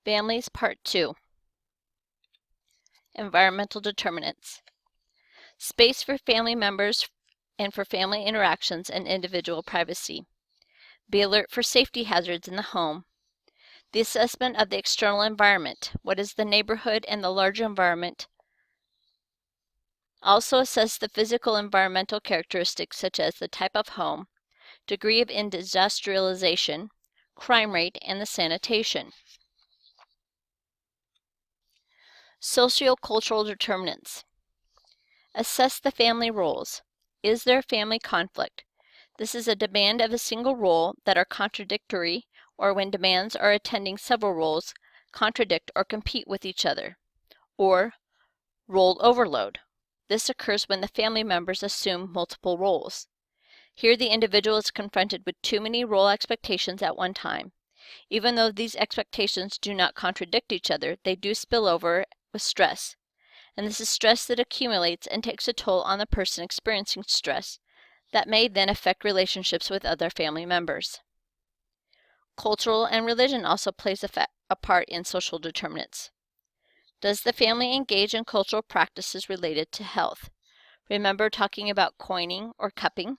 Families, Part 2. Environmental determinants. Space for family members and for family interactions and individual privacy. Be alert for safety hazards in the home. The assessment of the external environment. What is the neighborhood and the larger environment? Also assess the physical environmental characteristics such as the type of home, degree of industrialization, crime rate, and the sanitation. Sociocultural determinants. Assess the family roles. Is there family conflict? This is a demand of a single role that are contradictory, or when demands are attending several roles, contradict or compete with each other. Or role overload. This occurs when the family members assume multiple roles. Here the individual is confronted with too many role expectations at one time. Even though these expectations do not contradict each other, they do spill over with stress. And this is stress that accumulates and takes a toll on the person experiencing stress that may then affect relationships with other family members. Cultural and religion also plays a part in social determinants. Does the family engage in cultural practices related to health? Remember talking about coining or cupping?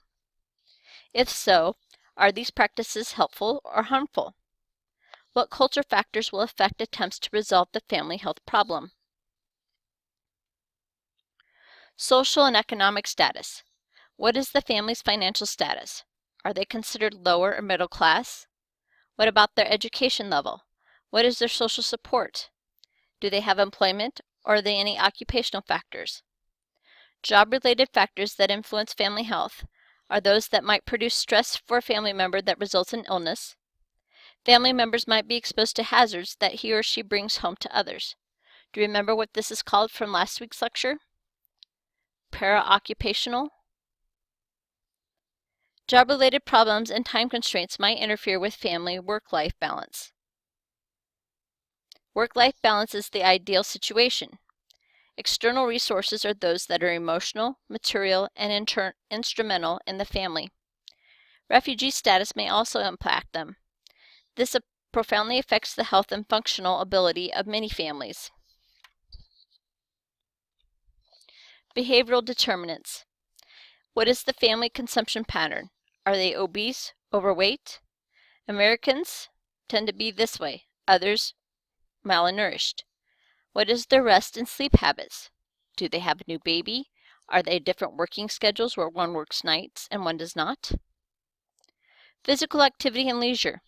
If so, are these practices helpful or harmful? What culture factors will affect attempts to resolve the family health problem? Social and economic status. What is the family's financial status? Are they considered lower or middle class? What about their education level? What is their social support? Do they have employment, or are there any occupational factors? Job-related factors that influence family health are those that might produce stress for a family member that results in illness. Family members might be exposed to hazards that he or she brings home to others. Do you remember what this is called from last week's lecture? Para-occupational. Job-related problems and time constraints might interfere with family work-life balance. Work-life balance is the ideal situation. External resources are those that are emotional, material, and instrumental in the family. Refugee status may also impact them. This profoundly affects the health and functional ability of many families. Behavioral determinants. What is the family consumption pattern? Are they obese, overweight? Americans tend to be this way, others malnourished. What is their rest and sleep habits? Do they have a new baby? Are they different working schedules where one works nights and one does not? Physical activity and leisure.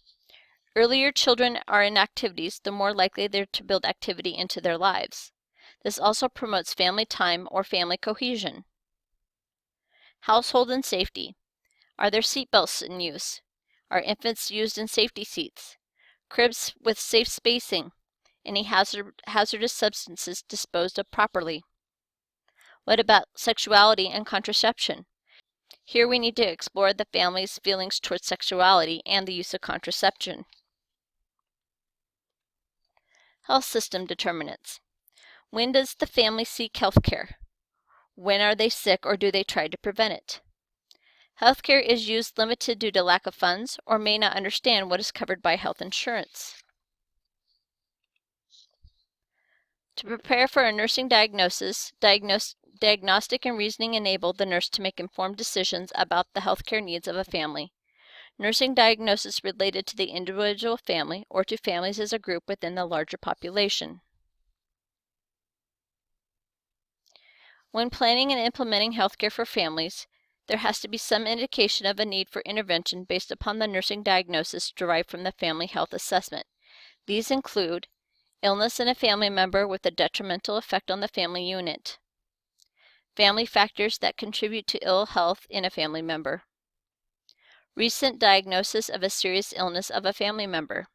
Earlier children are in activities, the more likely they're to build activity into their lives. This also promotes family time or family cohesion. Household and safety. Are there seat belts in use? Are infants used in safety seats? Cribs with safe spacing? Any hazardous substances disposed of properly? What about sexuality and contraception? Here we need to explore the family's feelings towards sexuality and the use of contraception. Health system determinants. When does the family seek health care? When are they sick, or do they try to prevent it? Healthcare is used limited due to lack of funds or may not understand what is covered by health insurance. To prepare for a nursing diagnosis, diagnostic and reasoning enable the nurse to make informed decisions about the healthcare needs of a family. Nursing diagnosis related to the individual family or to families as a group within the larger population. When planning and implementing healthcare for families, there has to be some indication of a need for intervention based upon the nursing diagnosis derived from the family health assessment. These include illness in a family member with a detrimental effect on the family unit, family factors that contribute to ill health in a family member, recent diagnosis of a serious illness of a family member,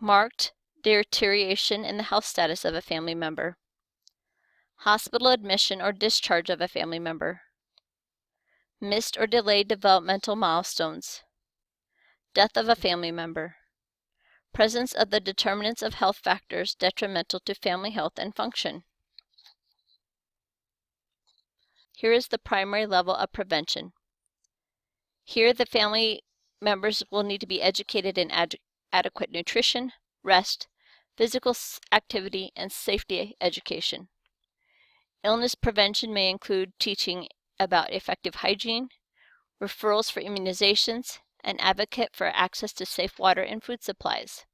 marked deterioration in the health status of a family member, hospital admission or discharge of a family member, missed or delayed developmental milestones, death of a family member, presence of the determinants of health factors detrimental to family health and function. Here is the primary level of prevention. Here the family members will need to be educated in adequate nutrition, rest, physical activity, and safety education. Illness prevention may include teaching about effective hygiene, referrals for immunizations, and advocate for access to safe water and food supplies.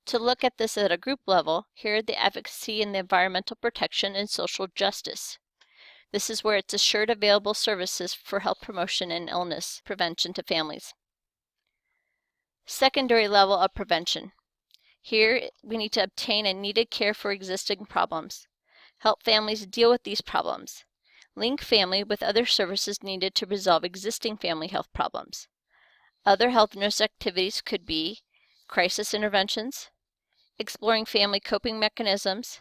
To look at this at a group level, here are the advocacy in the environmental protection and social justice. This is where it's assured available services for health promotion and illness prevention to families. Secondary level of prevention. Here, we need to obtain a needed care for existing problems. Help families deal with these problems. Link family with other services needed to resolve existing family health problems. Other health nurse activities could be crisis interventions, exploring family coping mechanisms,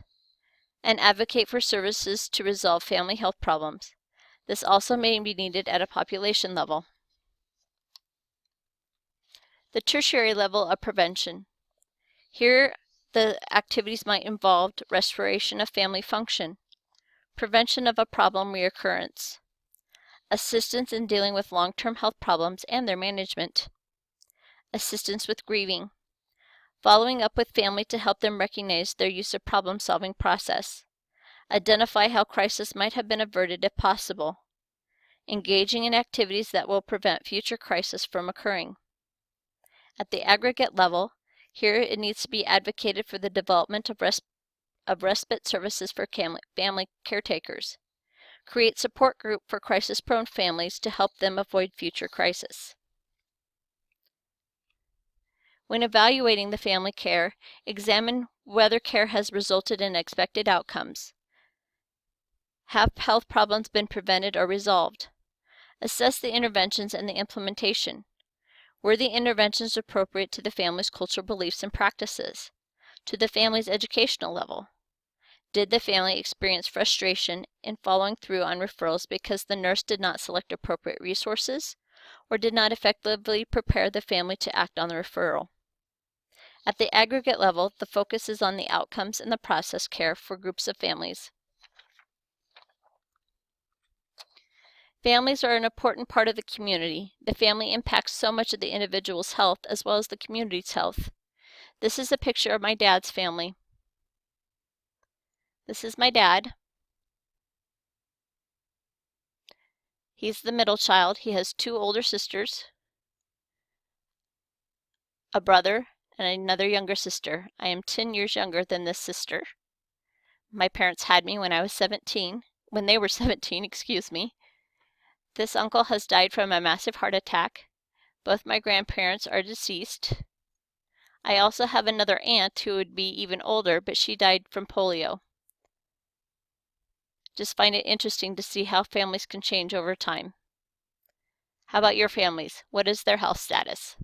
and advocate for services to resolve family health problems. This also may be needed at a population level. The tertiary level of prevention. Here, the activities might involve restoration of family function, prevention of a problem reoccurrence, assistance in dealing with long-term health problems and their management, assistance with grieving, following up with family to help them recognize their use of problem-solving process, identify how crisis might have been averted if possible, engaging in activities that will prevent future crisis from occurring. At the aggregate level, here it needs to be advocated for the development of respite services for family caretakers. Create support group for crisis-prone families to help them avoid future crisis. When evaluating the family care, examine whether care has resulted in expected outcomes. Have health problems been prevented or resolved? Assess the interventions and the implementation. Were the interventions appropriate to the family's cultural beliefs and practices? To the family's educational level? Did the family experience frustration in following through on referrals because the nurse did not select appropriate resources or did not effectively prepare the family to act on the referral? At the aggregate level, the focus is on the outcomes and the process care for groups of families. Families are an important part of the community. The family impacts so much of the individual's health as well as the community's health. This is a picture of my dad's family. This is my dad. He's the middle child. He has 2 older sisters, a brother, and another younger sister. I am 10 years younger than this sister. My parents had me when they were 17, excuse me. This uncle has died from a massive heart attack. Both my grandparents are deceased. I also have another aunt who would be even older, but she died from polio. Just find it interesting to see how families can change over time. How about your families? What is their health status?